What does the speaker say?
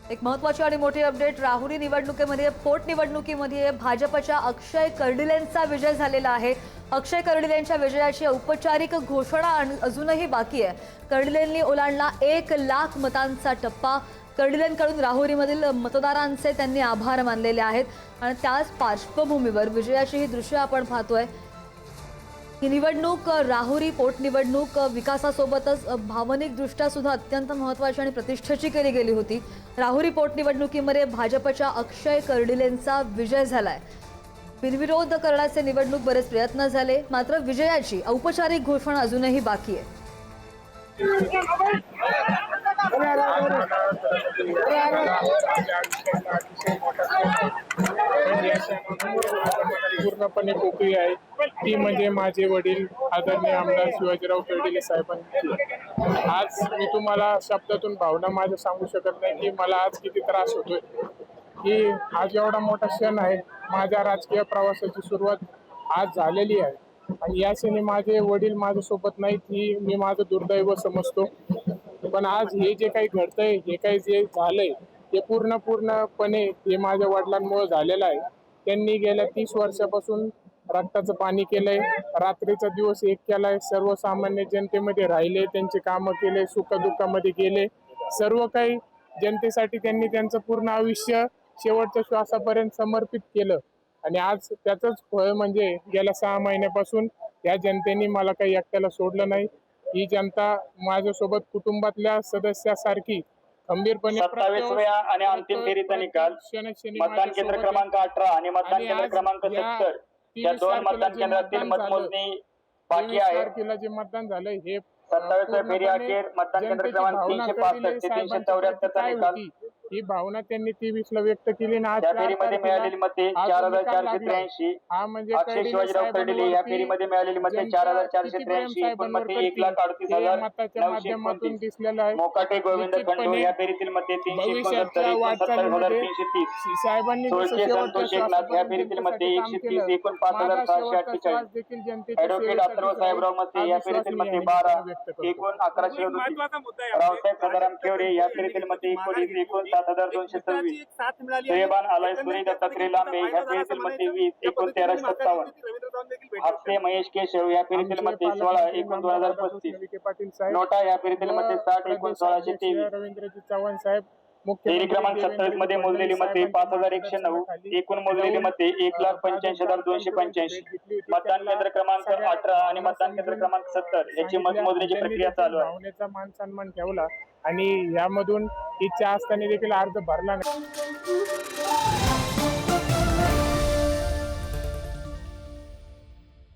एक महत्त्वाची आणि मोठी अपडेट राहुरी निवडणुकीमध्ये पोटनिवडणुकीमध्ये भाजपच्या अक्षय कर्डिलेंचा विजय झालेला आहे। अक्षय कर्डिलेंच्या विजयाची औपचारिक घोषणा अजूनही बाकी आहे। कर्डिलेंनी ओलांडला 1 लाख मतांचा टप्पा। कर्डिलेंकडून राहुरीमधील मतदारांचे त्यांनी आभार मानलेले आहेत आणि त्याच पार्श्वभूमीवर विजयाची ही दृश्य आपण पाहतोय। ही निवडणूक राहुरी पोटनिवडणूक विकासासोबतच भावनिकदृष्ट्या सुद्धा अत्यंत महत्त्वाची आणि प्रतिष्ठेची केली गेली होती। राहुरी पोटनिवडणुकीमध्ये भाजपच्या अक्षय कर्डिलेंचा विजय झालाय। बिनविरोध करण्याचे निवडणूक बरेच प्रयत्न झाले, मात्र विजयाची औपचारिक घोषणा अजूनही बाकी आहे। पूर्णपणे पोकळी आहे ती म्हणजे माझे वडील आदरणीय आमदार शिवाजीराव कर्डिले साहेबांची। आज मी तुम्हाला शब्दातून भावना माझ्या सांगू शकत नाही की मला आज किती त्रास होतोय, की आज एवढा मोठा क्षण आहे। माझ्या राजकीय प्रवासाची सुरुवात आज झालेली आहे आणि या क्षणी माझे वडील माझ्यासोबत नाहीत ही मी माझं दुर्दैव समजतो। पण आज हे जे काही घडतंय, हे काही जे झालंय ते पूर्णपणे हे माझ्या वडिलांमुळे झालेलं आहे। त्यांनी गेल्या 30 वर्षापासून रक्ताचं पाणी केलंय, रात्रीचा दिवस एक केलाय, सर्वसामान्य जनतेमध्ये राहिले, त्यांचे कामं केले, सुखदुःखामध्ये गेले, सर्व काही जनतेसाठी त्यांनी त्यांचं पूर्ण आयुष्य शेवटच्या श्वासापर्यंत समर्पित केलं आणि आज त्याचंच फळ म्हणजे गेल्या 6 महिन्यापासून या जनतेने मला काही एकट्याला सोडलं नाही। ही जनता माझ्यासोबत कुटुंबातल्या सदस्यासारखी खंबीरपणे 27व्या आणि अंतिम फेरीचा निकाल मतदान केंद्र क्रमांक 18 आणि मतदान केंद्र क्रमांक 70 या दोन मतदान केंद्रातील मतमोजणी बाकी आहे। जे मतदान झालंय हे 27व्या फेरी अखेर मतदान केंद्र क्रमांक 365 ते 374 चा निकाल ही भावना त्यांनी 23ला व्यक्त केली ना। या फेरीमध्ये मिळालेली मते 4483। हा म्हणजे अक्षय शिवाजीराव कर्डिले या फेरीमध्ये मिळालेली मते 4483, एकूण मते 1,38,989 दिसलेलं आहे। मोकाटे गोविंद खंडू या फेरीतील मते 375, 70,330। साहेबांनी संतोष एकनाथ या फेरीतील मते 130, एकूण 5,648। ॲडव्होकेट अथर्व साहेबराव मते या फेरीतील मते 12, एकूण 1137। रावसाहेब सदाराम खेवडे या फेरीतील मते 19, एकूण 7,226। सुयेबान आलाय सुनी दत्तात्रय लांबे या फेरीतील मते 20, एकूण 1,357। आपसे महेश केशव या फेरीतील मते 16, एकूण 2,035। नोटा या फेरीतील मते 60, एकूण 1,623। रवींद्रजी चव्हाण साहेब फेरी क्रमांक 27 मध्ये मोजलेली मते 5,109, एकूण मोजलेली मते 1,85,285। मतदान केंद्र क्रमांक 18 आणि मतदान केंद्र क्रमांक 70 याची मतमोजणीची प्रक्रिया चालू आहे। भावनेचा मान सन्मान ठेवला आणि यामधून इच्छा असताना देखील अर्ज भरला नाही।